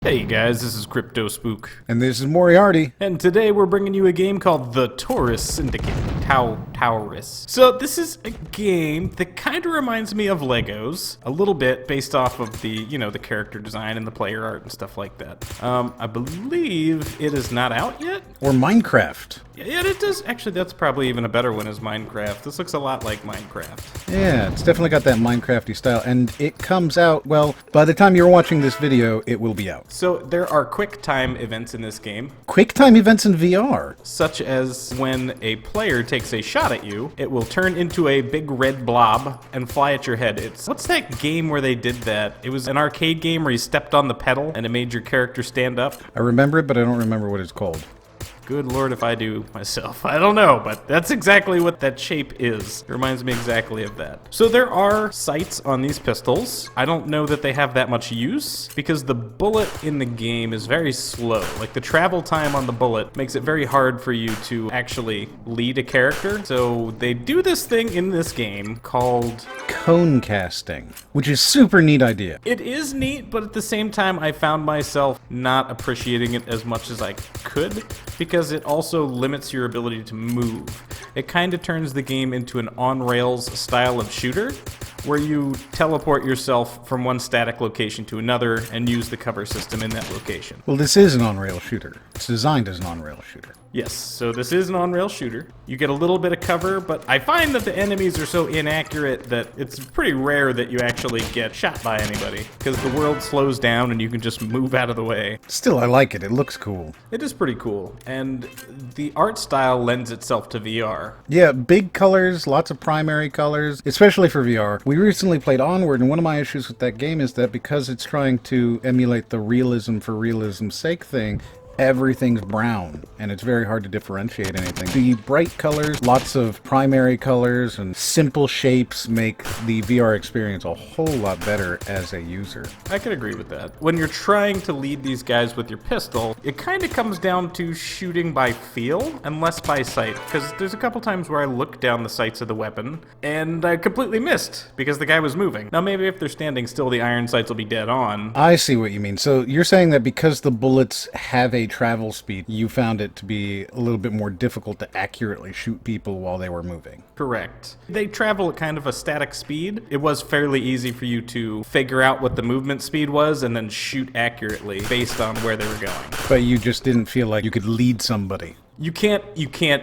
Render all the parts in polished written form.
Hey guys, this is Crypto Spook. And this is Moriarty. And today we're bringing you a game called the Torus Syndicate. Taurus. So this is a game that kind of reminds me of Legos, a little bit based off of the, the character design and the player art and stuff like that. I believe it is not out yet. Or Minecraft. Yeah, it does. Actually, that's probably even a better one as Minecraft. This looks a lot like Minecraft. Yeah, it's definitely got that Minecrafty style. And it comes out, well, by the time you're watching this video, it will be out. So there are quick time events in this game. Quick time events in VR? Such as when a player takes a shot at you, it will turn into a big red blob and fly at your head. What's that game where they did that? It was an arcade game where you stepped on the pedal and it made your character stand up. I remember it, but I don't remember what it's called. Good lord if I do myself. I don't know, but that's exactly what that shape is. It reminds me exactly of that. So there are sights on these pistols. I don't know that they have that much use because the bullet in the game is very slow. Like the travel time on the bullet makes it very hard for you to actually lead a character. So they do this thing in this game called cone casting, which is super neat idea. It is neat, but at the same time I found myself not appreciating it as much as I could because it also limits your ability to move. It kind of turns the game into an on-rails style of shooter, where you teleport yourself from one static location to another and use the cover system in that location. Well, this is an on-rail shooter. It's designed as an on-rail shooter. Yes, so this is an on-rail shooter. You get a little bit of cover, but I find that the enemies are so inaccurate that it's pretty rare that you actually get shot by anybody, because the world slows down and you can just move out of the way. Still, I like it. It looks cool. It is pretty cool, and the art style lends itself to VR. Yeah, big colors, lots of primary colors, especially for VR. We recently played Onward, and one of my issues with that game is that because it's trying to emulate the realism for realism's sake thing, everything's brown, and it's very hard to differentiate anything. The bright colors, lots of primary colors, and simple shapes make the VR experience a whole lot better as a user. I can agree with that. When you're trying to lead these guys with your pistol, it kind of comes down to shooting by feel and less by sight, because there's a couple times where I looked down the sights of the weapon, and I completely missed, because the guy was moving. Now maybe if they're standing still, the iron sights will be dead on. I see what you mean. So you're saying that because the bullets have a travel speed, you found it to be a little bit more difficult to accurately shoot people while they were moving. Correct. They travel at kind of a static speed. It was fairly easy for you to figure out what the movement speed was and then shoot accurately based on where they were going. But you just didn't feel like you could lead somebody. You can't,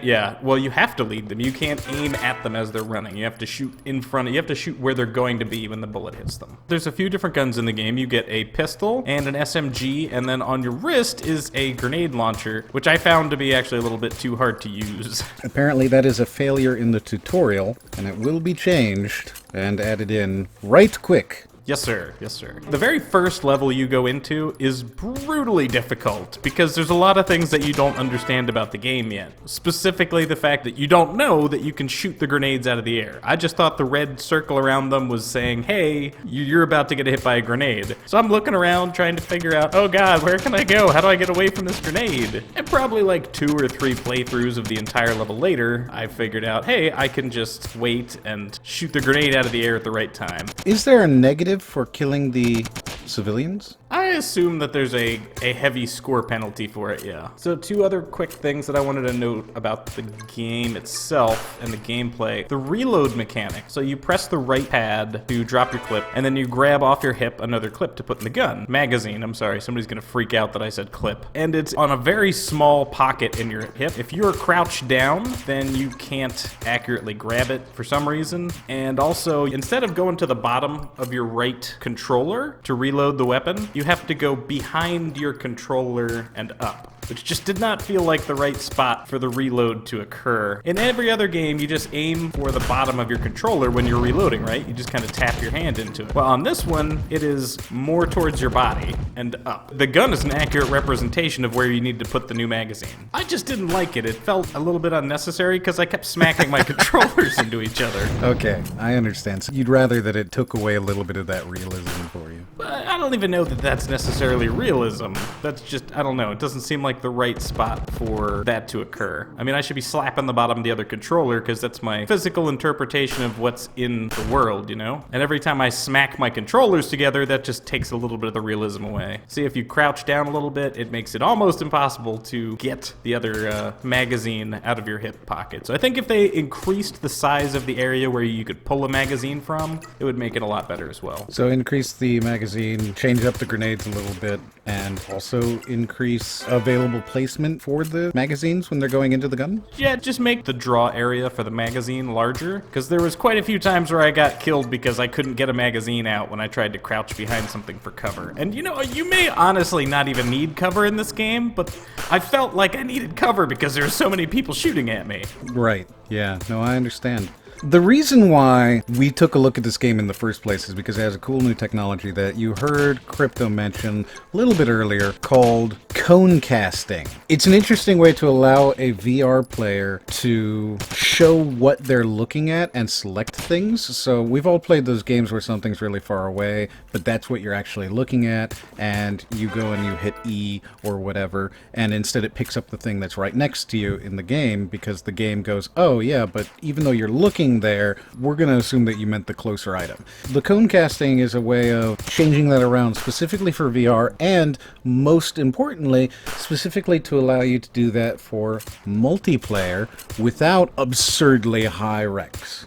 yeah. Well, you have to lead them. You can't aim at them as they're running. You have to shoot in front you have to shoot where they're going to be when the bullet hits them. There's a few different guns in the game. You get a pistol and an SMG, and then on your wrist is a grenade launcher, which I found to be actually a little bit too hard to use. Apparently that is a failure in the tutorial, and it will be changed and added in right quick. Yes, sir. Yes, sir. The very first level you go into is brutally difficult because there's a lot of things that you don't understand about the game yet. Specifically the fact that you don't know that you can shoot the grenades out of the air. I just thought the red circle around them was saying, hey, you're about to get hit by a grenade. So I'm looking around trying to figure out, oh god, where can I go? How do I get away from this grenade? And probably like 2 or 3 playthroughs of the entire level later, I figured out, hey, I can just wait and shoot the grenade out of the air at the right time. Is there a negative for killing the civilians? I assume that there's a heavy score penalty for it, yeah. So 2 other quick things that I wanted to note about the game itself and the gameplay. The reload mechanic. So you press the right pad to drop your clip, and then you grab off your hip another clip to put in the gun. Magazine, I'm sorry, somebody's gonna freak out that I said clip. And it's on a very small pocket in your hip. If you're crouched down, then you can't accurately grab it for some reason. And also, instead of going to the bottom of your right controller to reload the weapon, you have to go behind your controller and up, which just did not feel like the right spot for the reload to occur. In every other game, you just aim for the bottom of your controller when you're reloading, right? You just kind of tap your hand into it. Well, on this one, it is more towards your body and up. The gun is an accurate representation of where you need to put the new magazine. I just didn't like it. It felt a little bit unnecessary because I kept smacking my controllers into each other. Okay, I understand. So you'd rather that it took away a little bit of that realism for you. I don't don't even know that that's necessarily realism. That's just, I don't know, it doesn't seem like the right spot for that to occur. I mean, I should be slapping the bottom of the other controller because that's my physical interpretation of what's in the world, you know? And every time I smack my controllers together, that just takes a little bit of the realism away. See, if you crouch down a little bit, it makes it almost impossible to get the other magazine out of your hip pocket. So I think if they increased the size of the area where you could pull a magazine from, it would make it a lot better as well. So increase the magazine, change up the grenades a little bit, and also increase available placement for the magazines when they're going into the gun? Yeah, just make the draw area for the magazine larger, because there was quite a few times where I got killed because I couldn't get a magazine out when I tried to crouch behind something for cover. And you know, you may honestly not even need cover in this game, but I felt like I needed cover because there were so many people shooting at me. Right, yeah, no, I understand. The reason why we took a look at this game in the first place is because it has a cool new technology that you heard Crypto mention a little bit earlier called cone casting. It's an interesting way to allow a VR player to show what they're looking at and select things. So we've all played those games where something's really far away, but that's what you're actually looking at, and you go and you hit E or whatever, and instead it picks up the thing that's right next to you in the game because the game goes, oh yeah, but even though you're looking there, we're going to assume that you meant the closer item. The cone casting is a way of changing that around specifically for VR, and most importantly, specifically to allow you to do that for multiplayer without absurdly high recs.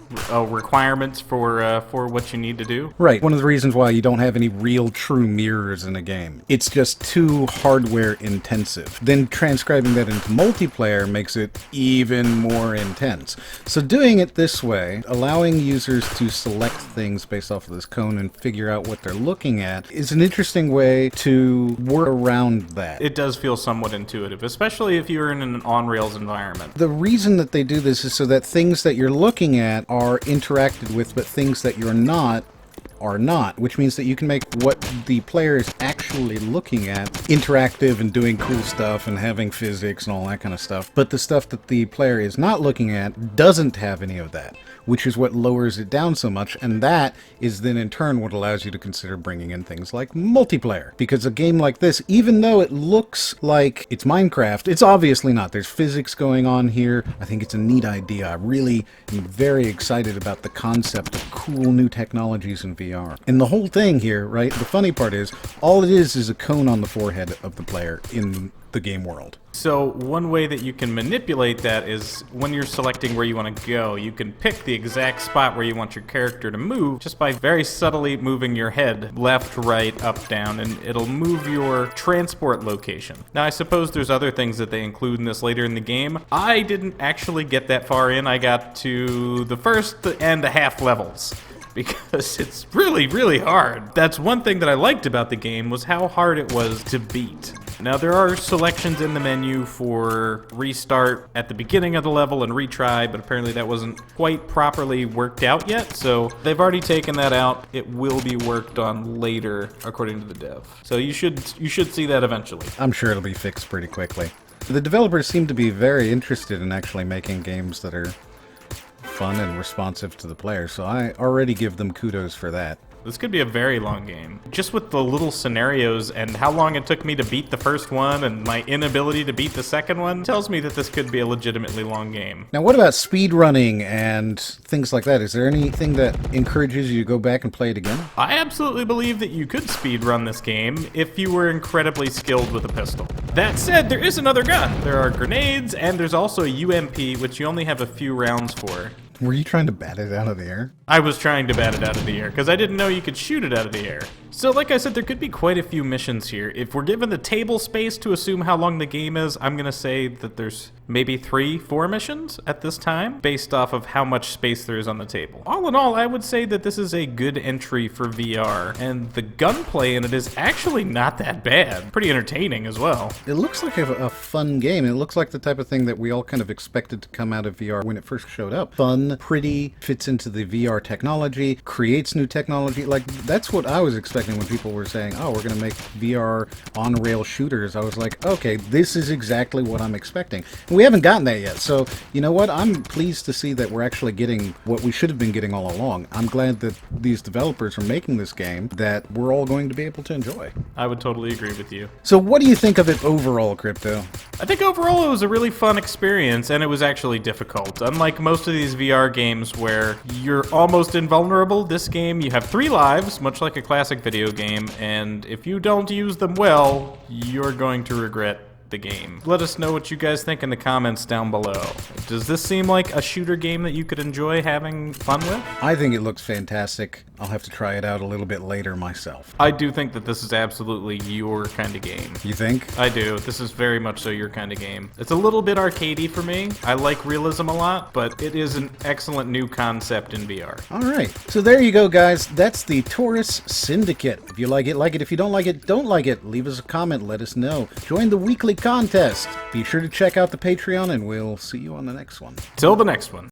Requirements for what you need to do? Right. One of the reasons why you don't have any real true mirrors in a game. It's just too hardware intensive. Then transcribing that into multiplayer makes it even more intense. So doing it this way, allowing users to select things based off of this cone and figure out what they're looking at, is an interesting way to work around that. It does feel somewhat intuitive, especially if you're in an on-rails environment. The reason that they do this is so that things that you're looking at are interacted with, but things that you're not are not, which means that you can make what the player is actually looking at interactive and doing cool stuff and having physics and all that kind of stuff. But the stuff that the player is not looking at doesn't have any of that, which is what lowers it down so much, and that is then in turn what allows you to consider bringing in things like multiplayer. Because a game like this, even though it looks like it's Minecraft, it's obviously not. There's physics going on here. I think it's a neat idea. I really am very excited about the concept of cool new technologies in VR. And the whole thing here, right, the funny part is, all it is a cone on the forehead of the player in the game world. So one way that you can manipulate that is when you're selecting where you want to go, you can pick the exact spot where you want your character to move just by very subtly moving your head left, right, up, down, and it'll move your transport location. Now I suppose there's other things that they include in this later in the game. I didn't actually get that far in. I got to the first and a half levels, because it's really, really hard. That's one thing that I liked about the game, was how hard it was to beat. Now there are selections in the menu for restart at the beginning of the level and retry, but apparently that wasn't quite properly worked out yet, so they've already taken that out. It will be worked on later, according to the dev. So you should see that eventually. I'm sure it'll be fixed pretty quickly. The developers seem to be very interested in actually making games that are fun and responsive to the player, so I already give them kudos for that. This could be a very long game. Just with the little scenarios and how long it took me to beat the first one and my inability to beat the second one tells me that this could be a legitimately long game. Now what about speed running and things like that? Is there anything that encourages you to go back and play it again? I absolutely believe that you could speed run this game if you were incredibly skilled with a pistol. That said, there is another gun. There are grenades, and there's also a UMP, which you only have a few rounds for. Were you trying to bat it out of the air? I was trying to bat it out of the air, because I didn't know you could shoot it out of the air. So like I said, there could be quite a few missions here. If we're given the table space to assume how long the game is, I'm going to say that there's maybe 3-4 missions at this time, based off of how much space there is on the table. All in all, I would say that this is a good entry for VR, and the gunplay in it is actually not that bad. Pretty entertaining as well. It looks like a fun game. It looks like the type of thing that we all kind of expected to come out of VR when it first showed up. Fun, pretty, fits into the VR technology, creates new technology. Like, that's what I was expecting expecting when people were saying, oh, we're going to make VR on-rail shooters. I was like, okay, this is exactly what I'm expecting. And we haven't gotten that yet, so you know what? I'm pleased to see that we're actually getting what we should have been getting all along. I'm glad that these developers are making this game that we're all going to be able to enjoy. I would totally agree with you. So what do you think of it overall, Crypto? I think overall it was a really fun experience, and it was actually difficult. Unlike most of these VR games where you're almost invulnerable, this game you have 3 lives, much like a classic video game, and if you don't use them well, you're going to regret the game. Let us know what you guys think in the comments down below. Does this seem like a shooter game that you could enjoy having fun with? I think it looks fantastic. I'll have to try it out a little bit later myself. I do think that this is absolutely your kind of game. You think? I do. This is very much so your kind of game. It's a little bit arcadey for me. I like realism a lot, but it is an excellent new concept in VR. Alright, so there you go, guys. That's the Torus Syndicate. If you like it, like it. If you don't like it, don't like it. Leave us a comment, let us know. Join the weekly contest. Be sure to check out the Patreon, and we'll see you on the next one. Till the next one.